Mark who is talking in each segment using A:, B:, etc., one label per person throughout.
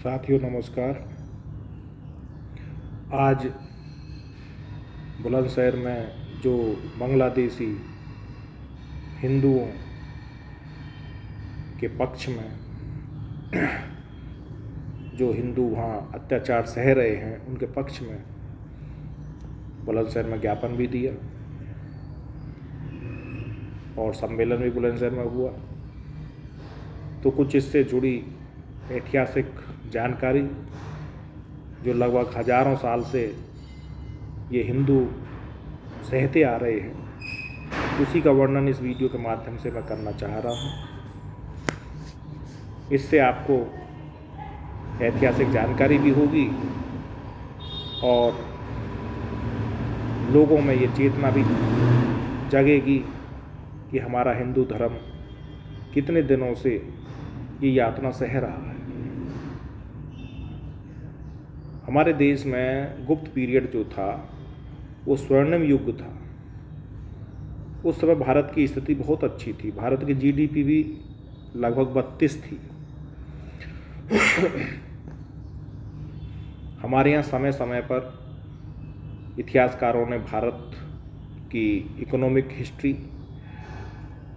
A: साथियों नमस्कार। आज बुलंदशहर में जो बांग्लादेशी हिंदुओं के पक्ष में जो हिंदू वहाँ अत्याचार सह रहे हैं उनके पक्ष में बुलंदशहर में ज्ञापन भी दिया और सम्मेलन भी बुलंदशहर में हुआ। तो कुछ इससे जुड़ी ऐतिहासिक जानकारी जो लगभग हजारों साल से ये हिंदू सहते आ रहे हैं, उसी का वर्णन इस वीडियो के माध्यम से मैं करना चाह रहा हूँ। इससे आपको ऐतिहासिक जानकारी भी होगी और लोगों में ये चेतना भी जगेगी कि हमारा हिंदू धर्म कितने दिनों से ये यातना सह रहा है। हमारे देश में गुप्त पीरियड जो था वो स्वर्णिम युग था। उस समय भारत की स्थिति बहुत अच्छी थी। भारत की जीडीपी भी लगभग 32 थी। हमारे यहाँ समय समय पर इतिहासकारों ने भारत की इकोनॉमिक हिस्ट्री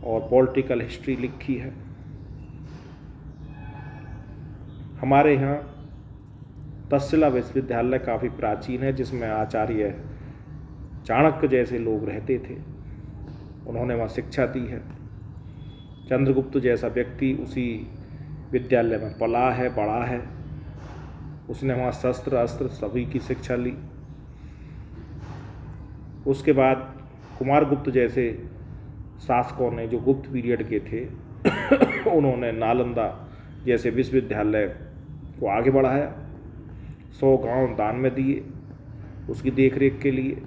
A: और पॉलिटिकल हिस्ट्री लिखी है। हमारे यहाँ तक्षशिला विश्वविद्यालय काफ़ी प्राचीन है, जिसमें आचार्य चाणक्य जैसे लोग रहते थे। उन्होंने वहाँ शिक्षा दी है। चंद्रगुप्त जैसा व्यक्ति उसी विद्यालय में पला है, पढ़ा है। उसने वहाँ शस्त्र अस्त्र सभी की शिक्षा ली। उसके बाद कुमारगुप्त जैसे शासकों ने, जो गुप्त पीरियड के थे, उन्होंने नालंदा जैसे विश्वविद्यालय को आगे बढ़ाया। 100 गांव दान में दिए उसकी देखरेख के लिए।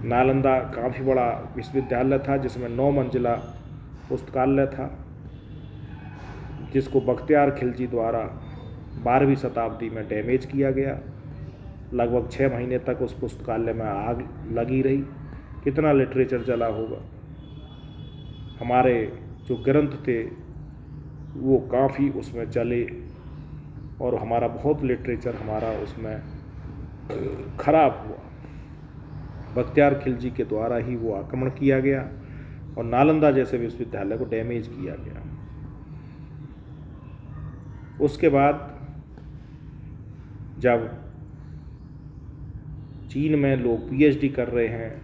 A: नालंदा काफ़ी बड़ा विश्वविद्यालय था, जिसमें 9 मंजिला पुस्तकालय था, जिसको बख्तियार खिलजी द्वारा 12वीं शताब्दी में डैमेज किया गया। लगभग 6 महीने तक उस पुस्तकालय में आग लगी रही। कितना लिटरेचर जला होगा। हमारे जो ग्रंथ थे वो काफ़ी उसमें जले और हमारा बहुत लिटरेचर हमारा उसमें खराब हुआ। बख्तियार खिलजी के द्वारा ही वो आक्रमण किया गया और नालंदा जैसे विश्वविद्यालय को डैमेज किया गया। उसके बाद जब चीन में लोग पीएचडी कर रहे हैं,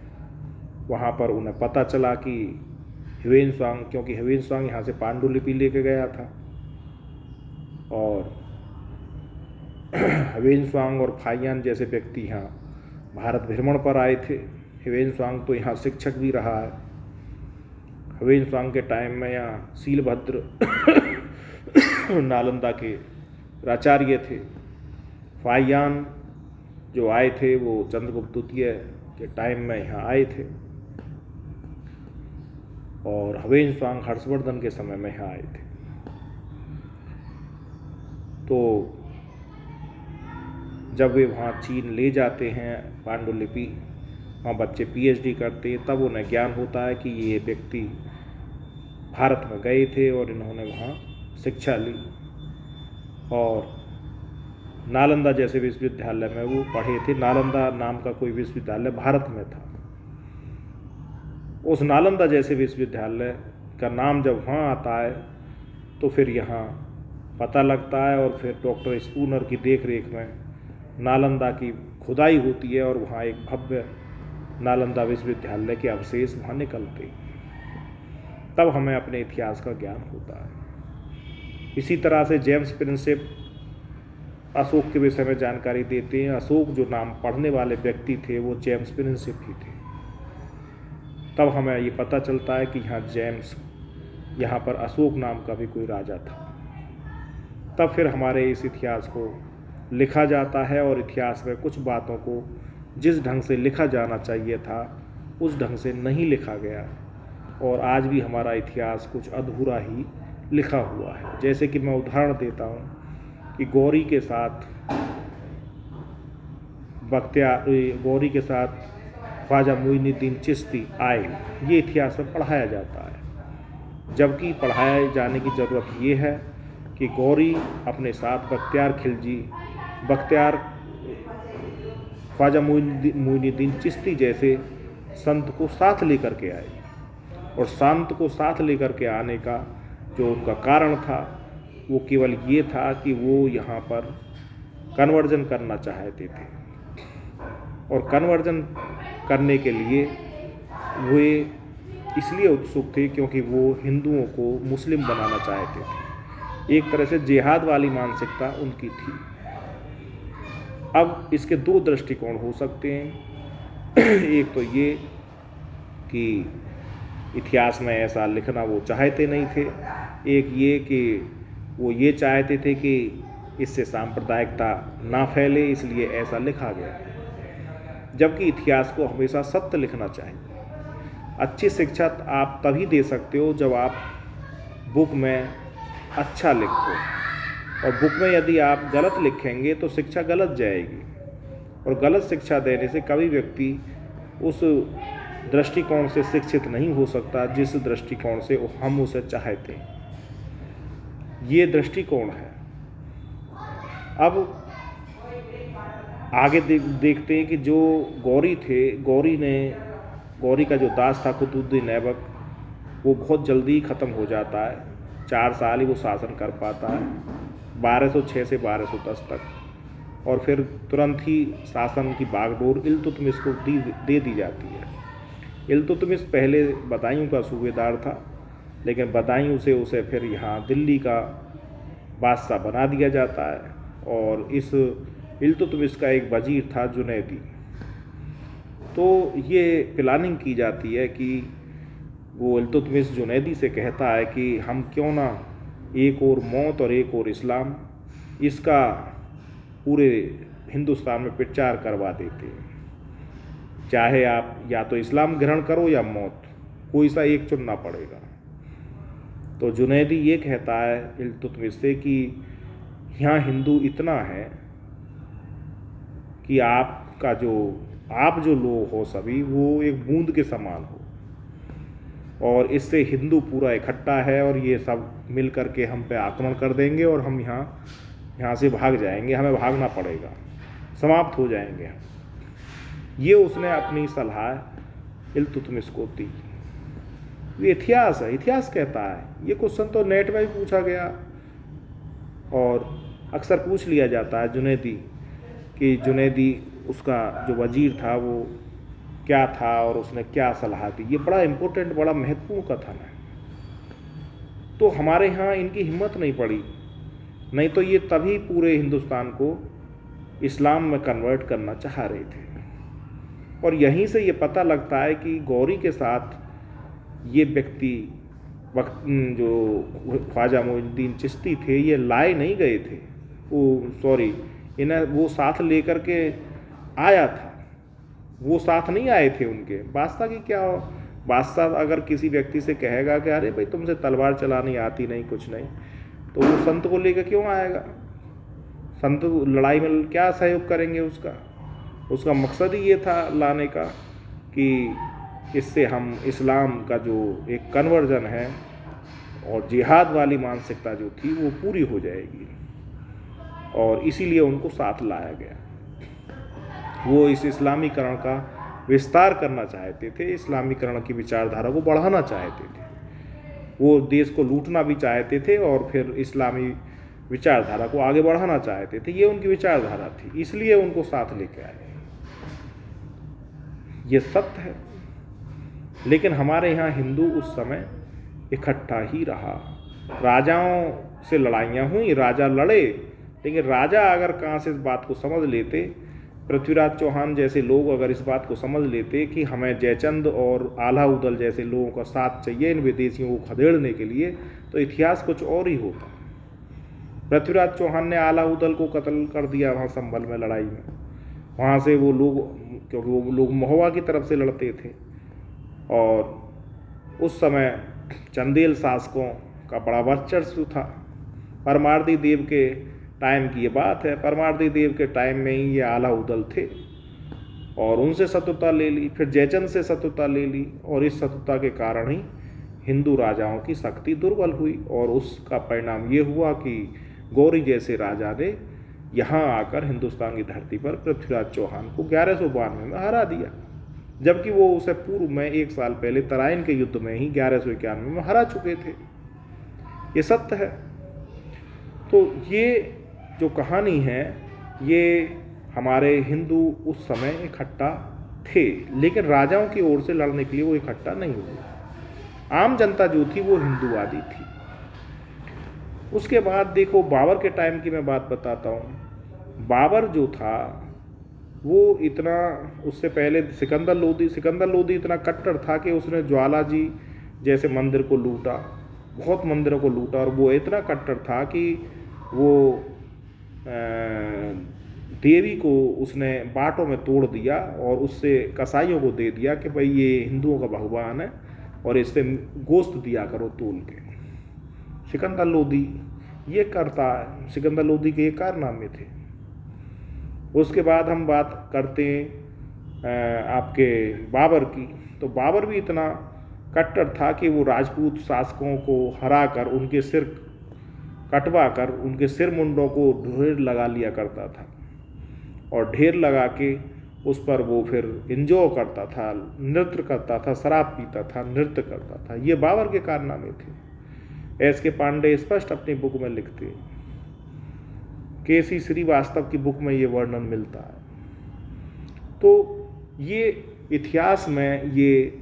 A: वहाँ पर उन्हें पता चला कि ह्वेनसांग, क्योंकि ह्वेनसांग यहाँ से पांडुलिपि लेके गया था, और ह्वेनसांग और फाहियान जैसे व्यक्ति यहाँ भारत भ्रमण पर आए थे। ह्वेनसांग तो यहाँ शिक्षक भी रहा है। ह्वेनसांग के टाइम में यहाँ शीलभद्र नालंदा के प्राचार्य थे। फाहियान जो आए थे वो चंद्रगुप्त द्वितीय के टाइम में यहाँ आए थे और ह्वेनसांग हर्षवर्धन के समय में यहाँ आए थे। तो जब वे वहाँ चीन ले जाते हैं पांडुलिपि, वहाँ बच्चे पीएचडी करते हैं, तब उन्हें ज्ञान होता है कि ये व्यक्ति भारत में गए थे और इन्होंने वहाँ शिक्षा ली और नालंदा जैसे विश्वविद्यालय में वो पढ़े थे। नालंदा नाम का कोई विश्वविद्यालय भारत में था। उस नालंदा जैसे विश्वविद्यालय का नाम जब वहाँ आता है तो फिर यहाँ पता लगता है और फिर डॉक्टर स्पूनर की देखरेख में नालंदा की खुदाई होती है और वहाँ एक भव्य नालंदा विश्वविद्यालय के अवशेष वहाँ निकलते हैं। तब हमें अपने इतिहास का ज्ञान होता है। इसी तरह से जेम्स प्रिंसेप अशोक के विषय में जानकारी देते हैं। अशोक जो नाम पढ़ने वाले व्यक्ति थे वो जेम्स प्रिंसेप ही थे। तब हमें ये पता चलता है कि यहाँ पर अशोक नाम का भी कोई राजा था। तब फिर हमारे इस इतिहास को लिखा जाता है और इतिहास में कुछ बातों को जिस ढंग से लिखा जाना चाहिए था उस ढंग से नहीं लिखा गया और आज भी हमारा इतिहास कुछ अधूरा ही लिखा हुआ है। जैसे कि मैं उदाहरण देता हूँ कि गौरी के साथ ख्वाजा मोइनुद्दीन चिश्ती आए, ये इतिहास में पढ़ाया जाता है, जबकि पढ़ाए जाने की ज़रूरत ये है कि गौरी अपने साथ बख्तियार खिलजी, बख्तियार ख्वाजा मोइनुद्दीन चिश्ती जैसे संत को साथ लेकर के आई। और संत को साथ लेकर के आने का जो उनका कारण था वो केवल ये था कि वो यहाँ पर कन्वर्जन करना चाहते थे, और कन्वर्जन करने के लिए वे इसलिए उत्सुक थे क्योंकि वो हिंदुओं को मुस्लिम बनाना चाहते थे। एक तरह से जिहाद वाली मानसिकता उनकी थी। अब इसके दो दृष्टिकोण हो सकते हैं। एक तो ये कि इतिहास में ऐसा लिखना वो चाहते नहीं थे, एक ये कि वो ये चाहते थे कि इससे सांप्रदायिकता ना फैले, इसलिए ऐसा लिखा गया। जबकि इतिहास को हमेशा सत्य लिखना चाहिए। अच्छी शिक्षा आप तभी दे सकते हो जब आप बुक में अच्छा लिखो, और बुक में यदि आप गलत लिखेंगे तो शिक्षा गलत जाएगी, और गलत शिक्षा देने से कभी व्यक्ति उस दृष्टिकोण से शिक्षित नहीं हो सकता जिस दृष्टिकोण से हम उसे चाहते हैं। ये दृष्टिकोण है। अब आगे देखते हैं कि जो गौरी थे, गौरी का जो दास था कुतुबुद्दीन ऐबक, वो बहुत जल्दी ख़त्म हो जाता है। 4 साल ही वो शासन कर पाता है, 1206 से 1210 तक, और फिर तुरंत ही शासन की बागडोर इल्तुतमिश को दे दी जाती है। इल्तुतमिश पहले बदायूं का सूबेदार था, लेकिन बदायूं से उसे फिर यहाँ दिल्ली का बादशाह बना दिया जाता है, और इस इल्तुतमिश का एक वजीर था जुनैदी। तो ये प्लानिंग की जाती है कि वो इल्तुतमिश जुनैदी से कहता है कि हम क्यों ना एक और मौत और एक और इस्लाम, इसका पूरे हिंदुस्तान में प्रचार करवा देते हैं। चाहे आप या तो इस्लाम ग्रहण करो या मौत, कोई सा एक चुनना पड़ेगा। तो जुनैदी ये कहता है इल्तुतमिश से कि यहाँ हिंदू इतना है कि आप जो लोग हो सभी वो एक बूंद के समान हो, और इससे हिंदू पूरा इकट्ठा है, और ये सब मिल कर के हम पे आक्रमण कर देंगे, और हम यहाँ से भाग जाएंगे, हमें भागना पड़ेगा, समाप्त हो जाएंगे हम। ये उसने अपनी सलाह इल्तुतमिश को दी। ये इतिहास है, इतिहास कहता है। ये क्वेश्चन तो नेट में भी पूछा गया, और अक्सर पूछ लिया जाता है जुनैदी उसका जो वजीर था वो क्या था और उसने क्या सलाह दी। ये बड़ा इम्पोर्टेंट, बड़ा महत्वपूर्ण कथन है। तो हमारे यहाँ इनकी हिम्मत नहीं पड़ी, नहीं तो ये तभी पूरे हिंदुस्तान को इस्लाम में कन्वर्ट करना चाह रहे थे। और यहीं से ये पता लगता है कि गौरी के साथ ये व्यक्ति जो ख्वाजा मोइनुद्दीन चिश्ती थे, ये लाए नहीं गए थे, इन्हें वो साथ लेकर के आया था, वो साथ नहीं आए थे उनके। बादशाह की क्या, बादशाह अगर किसी व्यक्ति से कहेगा कि अरे भाई तुमसे तलवार चलानी आती नहीं, कुछ नहीं, तो वो संत को लेकर क्यों आएगा? संत लड़ाई में क्या सहयोग करेंगे? उसका मकसद ही ये था लाने का कि इससे हम इस्लाम का जो एक कन्वर्जन है और जिहाद वाली मानसिकता जो थी वो पूरी हो जाएगी, और इसीलिए उनको साथ लाया गया। वो इस इस्लामीकरण का विस्तार करना चाहते थे, इस्लामीकरण की विचारधारा को बढ़ाना चाहते थे। वो देश को लूटना भी चाहते थे और फिर इस्लामी विचारधारा को आगे बढ़ाना चाहते थे। ये उनकी विचारधारा थी, इसलिए उनको साथ लेके आए। ये सत्य है। लेकिन हमारे यहाँ हिंदू उस समय इकट्ठा ही रहा। राजाओं से लड़ाइयाँ हुई, राजा लड़े, लेकिन राजा अगर कहाँ से इस बात को समझ लेते, पृथ्वीराज चौहान जैसे लोग अगर इस बात को समझ लेते कि हमें जयचंद और आला उदल जैसे लोगों का साथ चाहिए इन विदेशियों को खदेड़ने के लिए, तो इतिहास कुछ और ही होता। पृथ्वीराज चौहान ने आला उदल को कत्ल कर दिया वहाँ संभल में लड़ाई में। वहाँ से वो लोग, क्योंकि वो लोग महुआ की तरफ से लड़ते थे, और उस समय चंदेल शासकों का बड़ा वर्चस्व था। परमार्दी देव के टाइम की ये बात है, परमार्दी देव के टाइम में ही ये आला उदल थे, और उनसे शत्रुता ले ली, फिर जयचंद से शत्रुता ले ली, और इस शत्रुता के कारण ही हिंदू राजाओं की शक्ति दुर्बल हुई और उसका परिणाम ये हुआ कि गौरी जैसे राजा ने यहाँ आकर हिंदुस्तान की धरती पर पृथ्वीराज चौहान को 1192 में हरा दिया, जबकि वो उसे पूर्व में 1 साल पहले तराइन के युद्ध में ही 1191 में हरा चुके थे। ये सत्य है। तो ये जो कहानी है, ये हमारे हिंदू उस समय इकट्ठा थे, लेकिन राजाओं की ओर से लड़ने के लिए वो इकट्ठा नहीं हुए। आम जनता जो थी वो हिंदूवादी थी। उसके बाद देखो, बाबर के टाइम की मैं बात बताता हूँ। बाबर जो था वो इतना, उससे पहले सिकंदर लोदी इतना कट्टर था कि उसने ज्वाला जी जैसे मंदिर को लूटा, बहुत मंदिरों को लूटा, और वो इतना कट्टर था कि वो देवी को उसने बाटों में तोड़ दिया और उससे कसाईयों को दे दिया कि भाई ये हिंदुओं का भगवान है और इससे गोश्त दिया करो तोल के। सिकंदर लोदी ये करता है, सिकंदर लोदी के ये कारनामे थे। उसके बाद हम बात करते हैं आपके बाबर की। तो बाबर भी इतना कट्टर था कि वो राजपूत शासकों को हरा कर उनके सिर कटवा कर उनके सिर मुंडों को ढेर लगा लिया करता था, और ढेर लगा के उस पर वो फिर इंजॉय करता था, नृत्य करता था, शराब पीता था, नृत्य करता था। ये बाबर के कारनामे थे। एस के पांडे स्पष्ट अपनी बुक में लिखते हैं, केसी श्रीवास्तव की बुक में ये वर्णन मिलता है। तो ये इतिहास में ये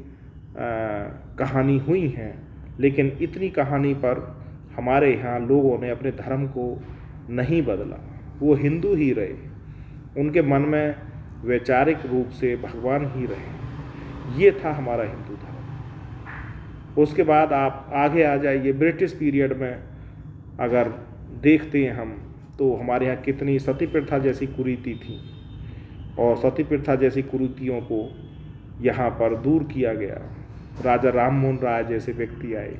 A: कहानी हुई हैं, लेकिन इतनी कहानी पर हमारे यहाँ लोगों ने अपने धर्म को नहीं बदला, वो हिंदू ही रहे, उनके मन में वैचारिक रूप से भगवान ही रहे। ये था हमारा हिंदू धर्म। उसके बाद आप आगे आ जाइए, ब्रिटिश पीरियड में अगर देखते हैं हम, तो हमारे यहाँ कितनी सती प्रथा जैसी कुरीति थी, और सती प्रथा जैसी कुरीतियों को यहाँ पर दूर किया गया। राजा राम मोहन राय जैसे व्यक्ति आए।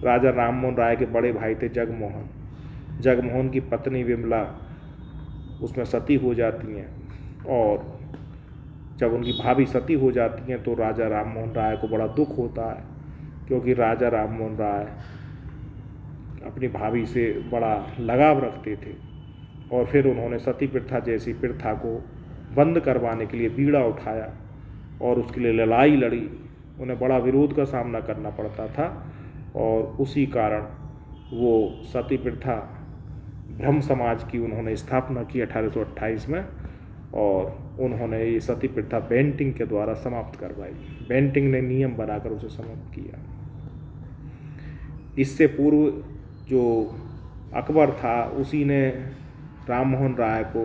A: राजा राम मोहन राय के बड़े भाई थे जगमोहन। जगमोहन की पत्नी विमला उसमें सती हो जाती हैं, और जब उनकी भाभी सती हो जाती हैं तो राजा राम मोहन राय को बड़ा दुख होता है, क्योंकि राजा राम मोहन राय अपनी भाभी से बड़ा लगाव रखते थे। और फिर उन्होंने सती प्रथा जैसी प्रथा को बंद करवाने के लिए बीड़ा उठाया और उसके लिए लड़ाई लड़ी। उन्हें बड़ा विरोध का सामना करना पड़ता था, और उसी कारण वो सती प्रथा ब्रह्म समाज की उन्होंने स्थापना की 1828 में, और उन्होंने ये सती प्रथा बेंटिंग के द्वारा समाप्त करवाई। बेंटिंग ने नियम बनाकर उसे समाप्त किया। इससे पूर्व जो अकबर था, उसी ने राम मोहन राय को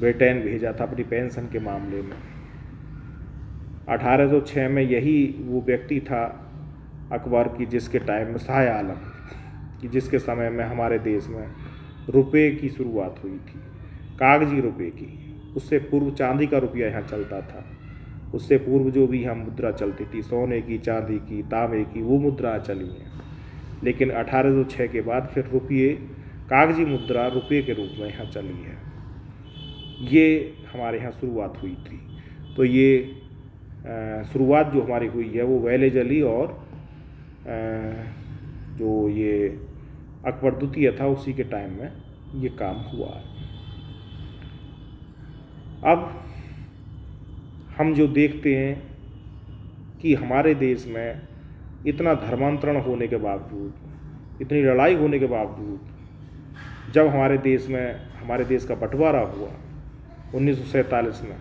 A: ब्रिटेन भेजा था अपनी पेंशन के मामले में। 1806 में यही वो व्यक्ति था अकबर की, जिसके टाइम में शाह आलम, कि जिसके समय में हमारे देश में रुपए की शुरुआत हुई थी, कागजी रुपए की। उससे पूर्व चांदी का रुपया यहाँ चलता था। उससे पूर्व जो भी यहाँ मुद्रा चलती थी, सोने की, चांदी की, तांबे की, वो मुद्रा चली हैं। लेकिन 1806 के बाद फिर रुपये, कागजी मुद्रा रुपये के रूप में यहाँ चली है। ये हमारे यहाँ शुरुआत हुई थी। तो ये शुरुआत जो हमारी हुई है वो वैले जली, और जो ये अकबर द्वितीय था उसी के टाइम में ये काम हुआ है। अब हम जो देखते हैं कि हमारे देश में इतना धर्मांतरण होने के बावजूद, इतनी लड़ाई होने के बावजूद, जब हमारे देश का बंटवारा हुआ 1947 में,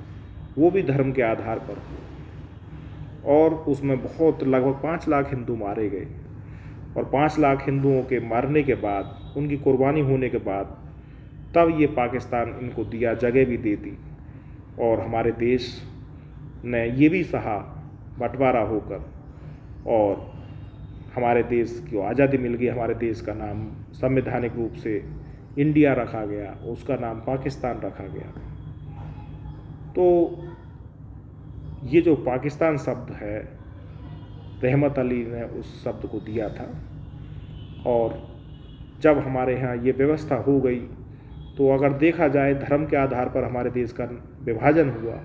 A: वो भी धर्म के आधार पर हुआ, और उसमें बहुत लगभग 5 लाख हिंदू मारे गए। और 5 लाख हिंदुओं के मारने के बाद, उनकी कुर्बानी होने के बाद, तब ये पाकिस्तान इनको दिया, जगह भी दे दी, और हमारे देश ने ये भी सहा बंटवारा होकर, और हमारे देश को आज़ादी मिल गई। हमारे देश का नाम संवैधानिक रूप से इंडिया रखा गया, उसका नाम पाकिस्तान रखा गया। तो ये जो पाकिस्तान शब्द है, रहमत अली ने उस शब्द को दिया था। और जब हमारे यहाँ ये व्यवस्था हो गई, तो अगर देखा जाए धर्म के आधार पर हमारे देश का विभाजन हुआ,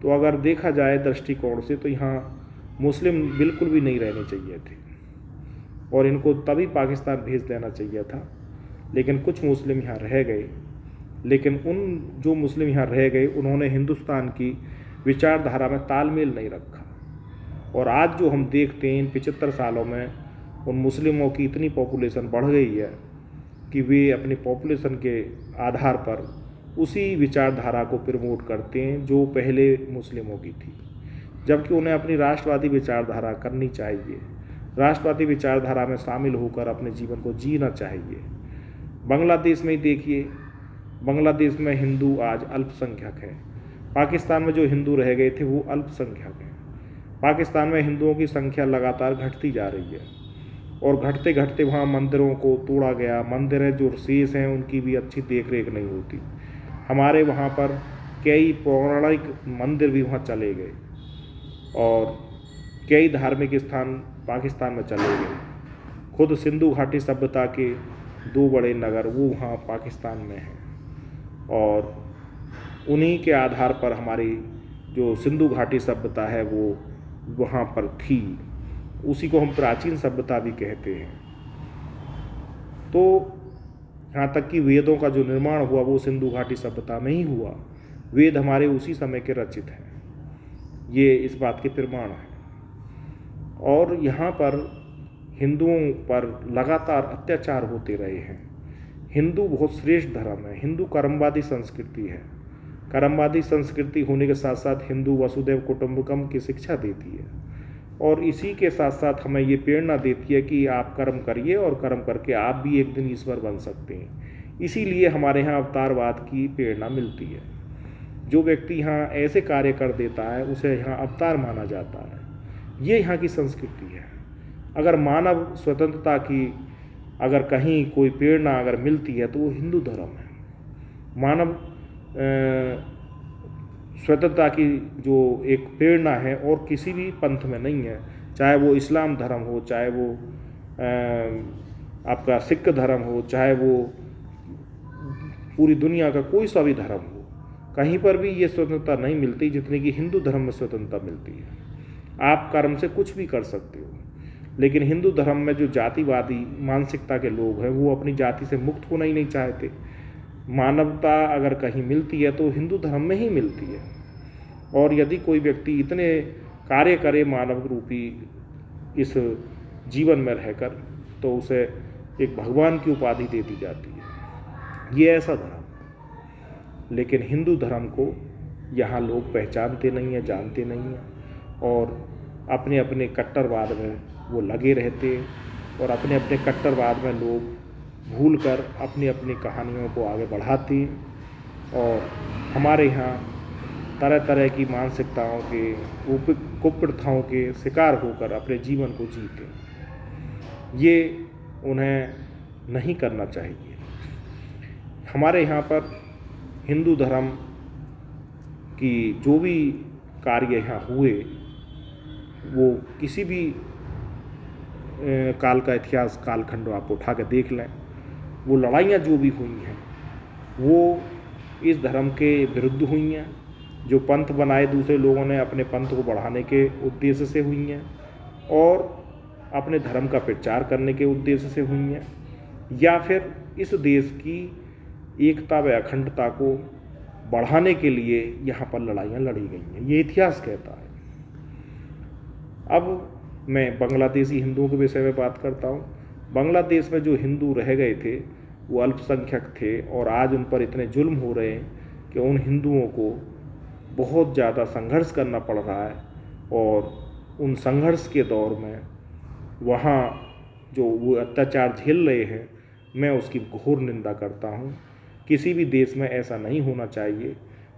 A: तो अगर देखा जाए दृष्टिकोण से, तो यहाँ मुस्लिम बिल्कुल भी नहीं रहने चाहिए थे और इनको तभी पाकिस्तान भेज देना चाहिए था। लेकिन कुछ मुस्लिम यहाँ रह गए, लेकिन उन जो मुस्लिम यहाँ रह गए उन्होंने हिंदुस्तान की विचारधारा में तालमेल नहीं रखा। और आज जो हम देखते हैं इन 75 सालों में उन मुस्लिमों की इतनी पॉपुलेशन बढ़ गई है कि वे अपनी पॉपुलेशन के आधार पर उसी विचारधारा को प्रमोट करते हैं जो पहले मुस्लिमों की थी, जबकि उन्हें अपनी राष्ट्रवादी विचारधारा करनी चाहिए, राष्ट्रवादी विचारधारा में शामिल होकर अपने जीवन को जीना चाहिए। बांग्लादेश में ही देखिए, बांग्लादेश में हिंदू आज अल्पसंख्यक है। पाकिस्तान में जो हिंदू रह गए थे वो अल्पसंख्यक हैं। पाकिस्तान में हिंदुओं की संख्या लगातार घटती जा रही है और घटते घटते वहाँ मंदिरों को तोड़ा गया। मंदिर जो शेष हैं उनकी भी अच्छी देख रेख नहीं होती। हमारे वहाँ पर कई पौराणिक मंदिर भी वहाँ चले गए और कई धार्मिक स्थान पाकिस्तान में चले गए। खुद सिंधु घाटी सभ्यता के 2 बड़े नगर वो वहाँ पाकिस्तान में हैं और उन्हीं के आधार पर हमारी जो सिंधु घाटी सभ्यता है वो वहाँ पर थी। उसी को हम प्राचीन सभ्यता भी कहते हैं। तो यहाँ तक कि वेदों का जो निर्माण हुआ वो सिंधु घाटी सभ्यता में ही हुआ। वेद हमारे उसी समय के रचित हैं, ये इस बात के प्रमाण हैं। और यहाँ पर हिंदुओं पर लगातार अत्याचार होते रहे हैं। हिंदू बहुत श्रेष्ठ धर्म है। हिंदू कर्मवादी संस्कृति है। कर्मवादी संस्कृति होने के साथ साथ हिंदू वसुधैव कुटुंबकम की शिक्षा देती है और इसी के साथ साथ हमें ये प्रेरणा देती है कि आप कर्म करिए और कर्म करके आप भी एक दिन ईश्वर बन सकते हैं। इसीलिए हमारे यहाँ अवतारवाद की प्रेरणा मिलती है। जो व्यक्ति यहाँ ऐसे कार्य कर देता है उसे यहाँ अवतार माना जाता है। ये यहाँ की संस्कृति है। अगर मानव स्वतंत्रता की अगर कहीं कोई प्रेरणा अगर मिलती है तो वो हिंदू धर्म है। मानव स्वतंत्रता की जो एक प्रेरणा है और किसी भी पंथ में नहीं है, चाहे वो इस्लाम धर्म हो, चाहे वो आपका सिख धर्म हो, चाहे वो पूरी दुनिया का कोई सा भी धर्म हो, कहीं पर भी ये स्वतंत्रता नहीं मिलती जितनी कि हिंदू धर्म में स्वतंत्रता मिलती है। आप कर्म से कुछ भी कर सकते हो, लेकिन हिंदू धर्म में जो जातिवादी मानसिकता के लोग हैं वो अपनी जाति से मुक्त होना ही नहीं चाहते। मानवता अगर कहीं मिलती है तो हिंदू धर्म में ही मिलती है। और यदि कोई व्यक्ति इतने कार्य करे मानव रूपी इस जीवन में रहकर तो उसे एक भगवान की उपाधि दे दी जाती है। ये ऐसा धर्म है। लेकिन हिंदू धर्म को यहाँ लोग पहचानते नहीं हैं, जानते नहीं हैं और अपने अपने कट्टरवाद में वो लगे रहते हैं और अपने अपने कट्टरवाद में लोग भूलकर अपनी अपनी कहानियों को आगे बढ़ाते हैं। और हमारे यहाँ तरह तरह की मानसिकताओं के कुप्रथाओं के शिकार होकर अपने जीवन को जीते हैं। ये उन्हें नहीं करना चाहिए। हमारे यहाँ पर हिंदू धर्म की जो भी कार्य यहाँ हुए वो किसी भी काल का इतिहास कालखंड आप उठा के देख लें, वो लड़ाइयाँ जो भी हुई हैं वो इस धर्म के विरुद्ध हुई हैं। जो पंथ बनाए दूसरे लोगों ने अपने पंथ को बढ़ाने के उद्देश्य से हुई हैं और अपने धर्म का प्रचार करने के उद्देश्य से हुई हैं, या फिर इस देश की एकता व अखंडता को बढ़ाने के लिए यहाँ पर लड़ाइयाँ लड़ी गई हैं। ये इतिहास कहता है। अब मैं बांग्लादेशी हिंदुओं के विषय में बात करता हूँ। बांग्लादेश में जो हिंदू रह गए थे वो अल्पसंख्यक थे और आज उन पर इतने जुल्म हो रहे हैं कि उन हिंदुओं को बहुत ज़्यादा संघर्ष करना पड़ रहा है। और उन संघर्ष के दौर में वहाँ जो वो अत्याचार झेल रहे हैं, मैं उसकी घोर निंदा करता हूँ। किसी भी देश में ऐसा नहीं होना चाहिए।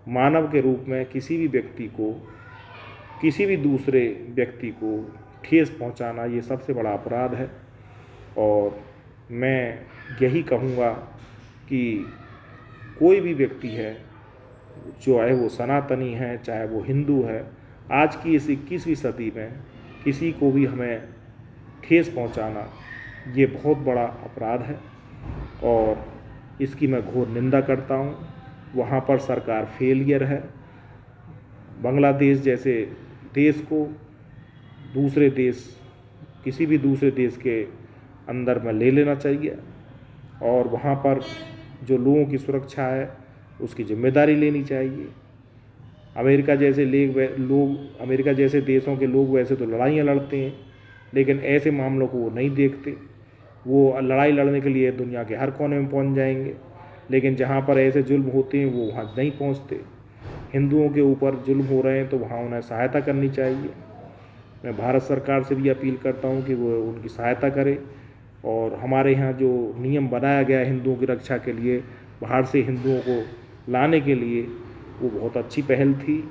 A: मानव के रूप में किसी भी व्यक्ति को, किसी भी दूसरे व्यक्ति को ठेस पहुँचाना ये सबसे बड़ा अपराध है। और मैं यही कहूँगा कि कोई भी व्यक्ति है, जो है वो सनातनी है चाहे वो हिंदू है, आज की इस 21वीं सदी में किसी को भी हमें ठेस पहुंचाना ये बहुत बड़ा अपराध है और इसकी मैं घोर निंदा करता हूं। वहाँ पर सरकार फेलियर है। बांग्लादेश जैसे देश को दूसरे देश, किसी भी दूसरे देश के अंदर में ले लेना चाहिए और वहाँ पर जो लोगों की सुरक्षा है उसकी जिम्मेदारी लेनी चाहिए। अमेरिका जैसे देशों के लोग वैसे तो लड़ाइयाँ लड़ते हैं, लेकिन ऐसे मामलों को वो नहीं देखते। वो लड़ाई लड़ने के लिए दुनिया के हर कोने में पहुंच जाएंगे, लेकिन जहाँ पर ऐसे जुल्म होते हैं वो वहाँ नहीं पहुँचते। हिंदुओं के ऊपर जुल्म हो रहे हैं तो वहाँ उन्हें सहायता करनी चाहिए। मैं भारत सरकार से भी अपील करता हूँ कि वो उनकी सहायता करे। और हमारे यहाँ जो नियम बनाया गया हिंदुओं की रक्षा के लिए, बाहर से हिंदुओं को लाने के लिए, वो बहुत अच्छी पहल थी।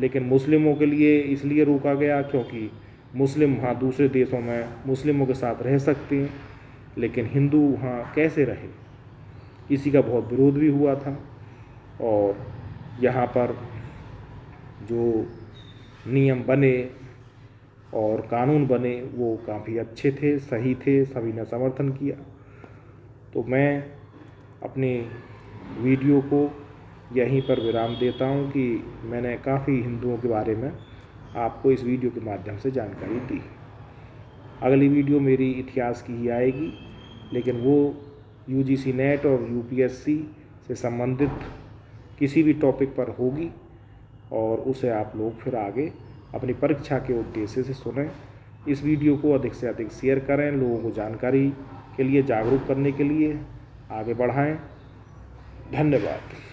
A: लेकिन मुस्लिमों के लिए इसलिए रोका गया क्योंकि मुस्लिम वहाँ दूसरे देशों में मुस्लिमों के साथ रह सकते हैं, लेकिन हिंदू वहाँ कैसे रहे, इसी का बहुत विरोध भी हुआ था। और यहाँ पर जो नियम बने और कानून बने वो काफ़ी अच्छे थे, सही थे, सभी ने समर्थन किया। तो मैं अपने वीडियो को यहीं पर विराम देता हूँ कि मैंने काफ़ी हिंदुओं के बारे में आपको इस वीडियो के माध्यम से जानकारी दी। अगली वीडियो मेरी इतिहास की ही आएगी, लेकिन वो UGC नेट और UPSC से संबंधित किसी भी टॉपिक पर होगी और उसे आप लोग फिर आगे अपनी परीक्षा के उद्देश्य से सुनें। इस वीडियो को अधिक से अधिक शेयर करें, लोगों को जानकारी के लिए, जागरूक करने के लिए आगे बढ़ाएं। धन्यवाद।